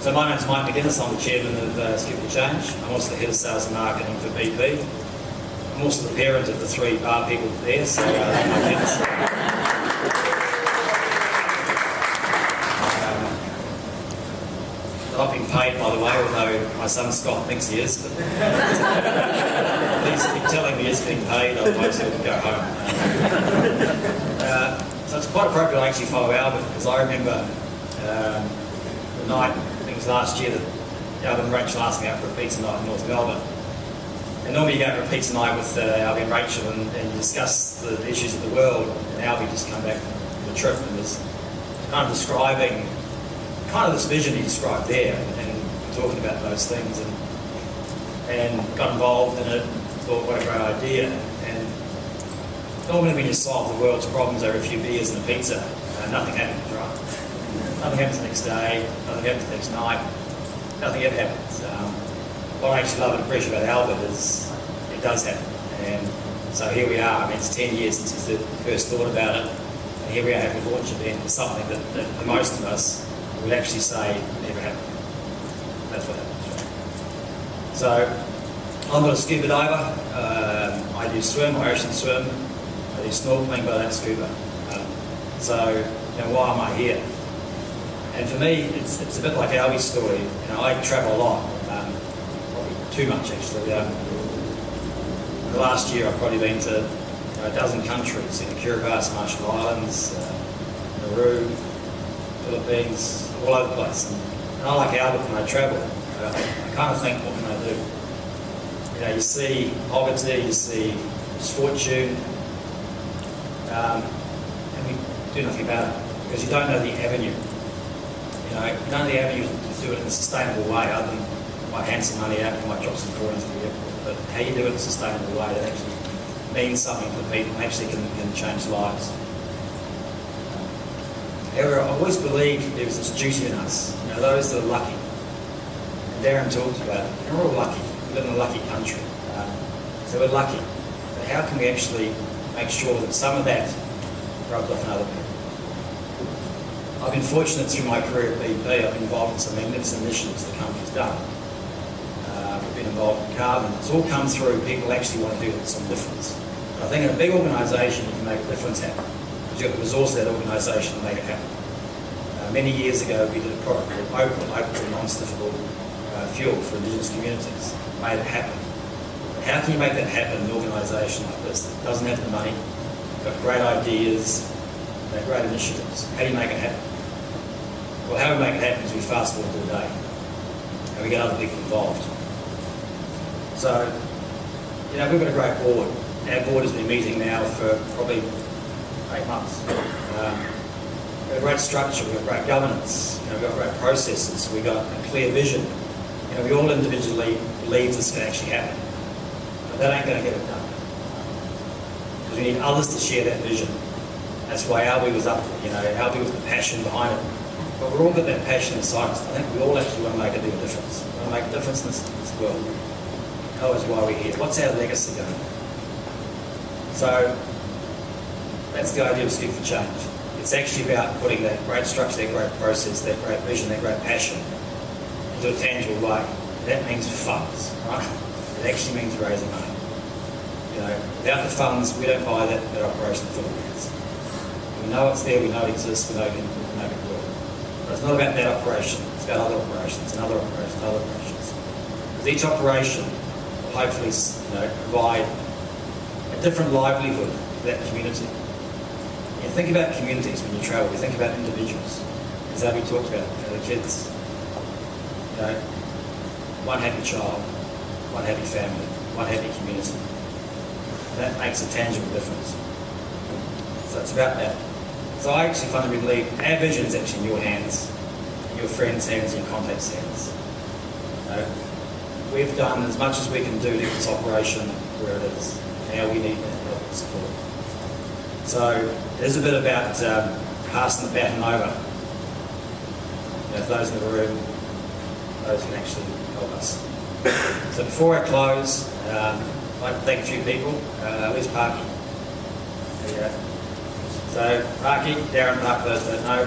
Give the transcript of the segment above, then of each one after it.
So my name's Mike McGuinness, I'm the chairman of Scuba Change. I'm also the head of sales and marketing for BP. I'm also the parent of the 3 bar people there, so my kids. I'm not being paid, by the way, although my son Scott thinks he is. But please keep telling me he's being paid, otherwise he'll go home. So it's quite appropriate I actually follow Albert, because I remember the night, I think it was last year, that Albert and Rachel asked me out for a pizza night in North Melbourne. And normally you go for a pizza night with Albie and Rachel and you discuss the issues of the world, and Albie just come back from the trip and was kind of describing kind of this vision he described there, and talking about those things, and got involved in it, thought what a great idea. And normally when you solve the world's problems over a few beers and a pizza, nothing happens, right? Nothing happens the next day, nothing happens the next night, nothing ever happens. What I actually love and appreciate about Albert is it does happen. And so here we are. I mean, it's 10 years since he first thought about it, and here we are having a launch event for something that for most of us would actually say never happened. That's what happens, right? So I'm not a scuba diver. I do swim, I ocean swim, I do snorkeling, but I don't scuba. So, you know, why am I here? And for me, it's a bit like Albie's story. You know, I travel a lot, probably too much actually. The last year I've probably been to a dozen countries, in the Kiribati, Marshall Islands, Nauru, Philippines, all over the place. And I like Albert when I travel. I kind of think, what can I do? You know, you see poverty, you see misfortune, and we do nothing about it because you don't know the avenue. You know, you don't know the avenue to do it in a sustainable way, other than you might hand some money out, you might drop some coins to the airport. But how you do it in a sustainable way that actually means something for people and actually can change lives. However, I always believed there was this duty in us, you know, those that are lucky. And Darren talked about it. We're all lucky. We live in a lucky country. So we're lucky. But how can we actually make sure that some of that rubs off on other people? I've been fortunate through my career at BP. I've been involved in some magnificent initiatives the company's done. We've been involved in carbon. It's all come through people actually want to do some difference. But I think in a big organisation you can make a difference happen. You've got the resource of that organisation to make it happen. Many years ago we did a product called Opal non-stiffable fuel for Indigenous communities. Made it happen. But how can you make that happen in an organisation like this that doesn't have the money, got great ideas, great initiatives? How do you make it happen? Well, how we make it happen is we fast forward to today and we get other people involved. So, you know, we've got a great board. Our board has been meeting now for probably 8 months. We've got a great structure, we've got great governance, you know, we've got great processes, we've got a clear vision. You know, we all individually believe this can actually happen. But that ain't going to get it done. Because we need others to share that vision. That's why Albie was up there, you know, Albie was the passion behind it. But we're all got that passion inside us. I think we all actually want to make a bigger difference. We want to make a difference in this world. That was why we're here. What's our legacy going to be? So, that's the idea of Scuba for Change. It's actually about putting that great structure, that great process, that great vision, that great passion into a tangible way. That means funds, right? It actually means raising money. You know, without the funds, we don't buy that operation in the Philippines. We know it's there, we know it exists, we know it can make it work. But it's not about that operation, it's about other operations, and other operations, and other operations. Because each operation will hopefully, you know, provide a different livelihood to that community. You think about communities when you travel, you think about individuals. As Abby talked about, you know, the kids. You know, one happy child, one happy family, one happy community. And that makes a tangible difference. So it's about that. So I actually fundamentally believe our vision is actually in your hands, in your friends' hands, in your contacts' hands. You know, we've done as much as we can do to get this operation where it is. Now we need that help and support. So there's a bit about passing the baton over. You know, those in the room, those can actually help us. So before I close, I'd like to thank a few people. Where's Parky? There you go. So Parky, Darren Parker, those that know,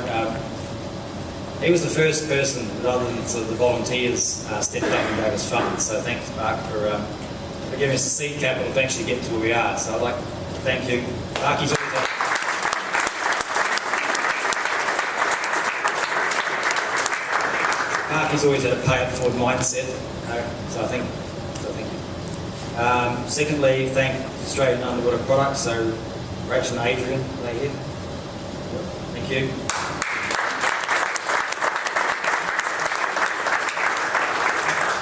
he was the first person, other than sort of the volunteers, stepped up and gave us funds. So thanks, Mark, for giving us the seed capital to actually get to where we are. So I'd like to thank you. Marky's always had Marky's always had a pay-it-forward mindset, so thank you. Secondly, thank Australian Underwater Products, so Rachel and Adrian, are they here? Thank you.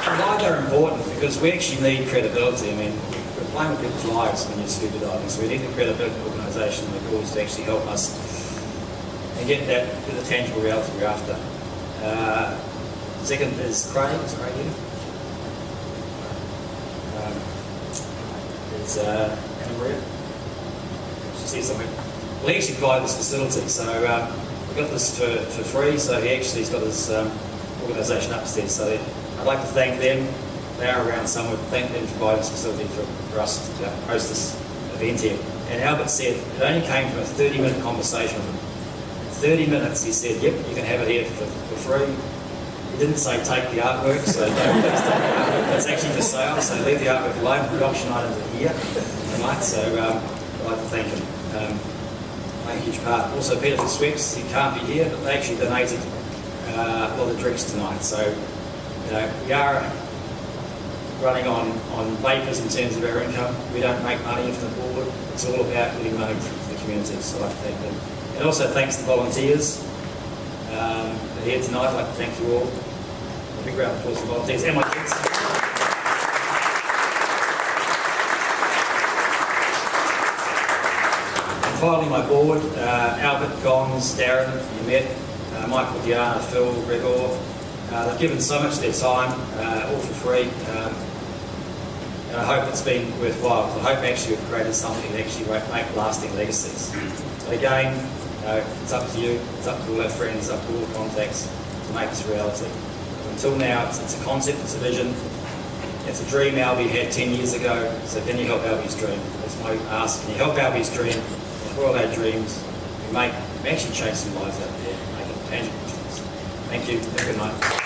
And why they're important, because we actually need credibility. I mean, we're playing with people's lives when you're scuba diving, so we need the credibility organisation like yours to actually help us and get the tangible reality we're after. Second is Craig. Is Craig here? There's Anna Maria. She's here somewhere. We actually provide this facility, so we got this for free. So he's got this organisation upstairs. So I'd like to thank them. They are around somewhere. Thank them for providing this facility for us to host this event here. And Albert said it only came from a 30-minute conversation with him. 30 minutes, he said, "Yep, you can have it here for free." He didn't say take the artwork, so don't please take the artwork. That's actually for sale, so leave the artwork alone. Production items are here tonight, so I'd like to thank him. A huge part. Also, Peter for Sweeps, he can't be here, but they actually donated a lot of the drinks tonight. So, we are running on vapours in terms of our income. We don't make money from the board. It's all about giving money to the community, so I'd like to thank them. And also thanks to the volunteers that are here tonight. I'd like to thank you all. A big round of applause for the volunteers and my kids. And finally, my board, Albert, Gons, Darren, you met, Michael, Diana, Phil, Gregor. They've given so much of their time, all for free. And I hope it's been worthwhile. I hope actually we've created something that actually won't make lasting legacies. But again, it's up to you, it's up to all our friends, it's up to all the contacts to make this a reality. Until now, it's a concept, it's a vision, it's a dream Albie had 10 years ago, so can you help Albie's dream? That's my ask. Can you help Albie's dream? For all our dreams, we actually change some lives out there, make it tangible. Thank you, have a good night.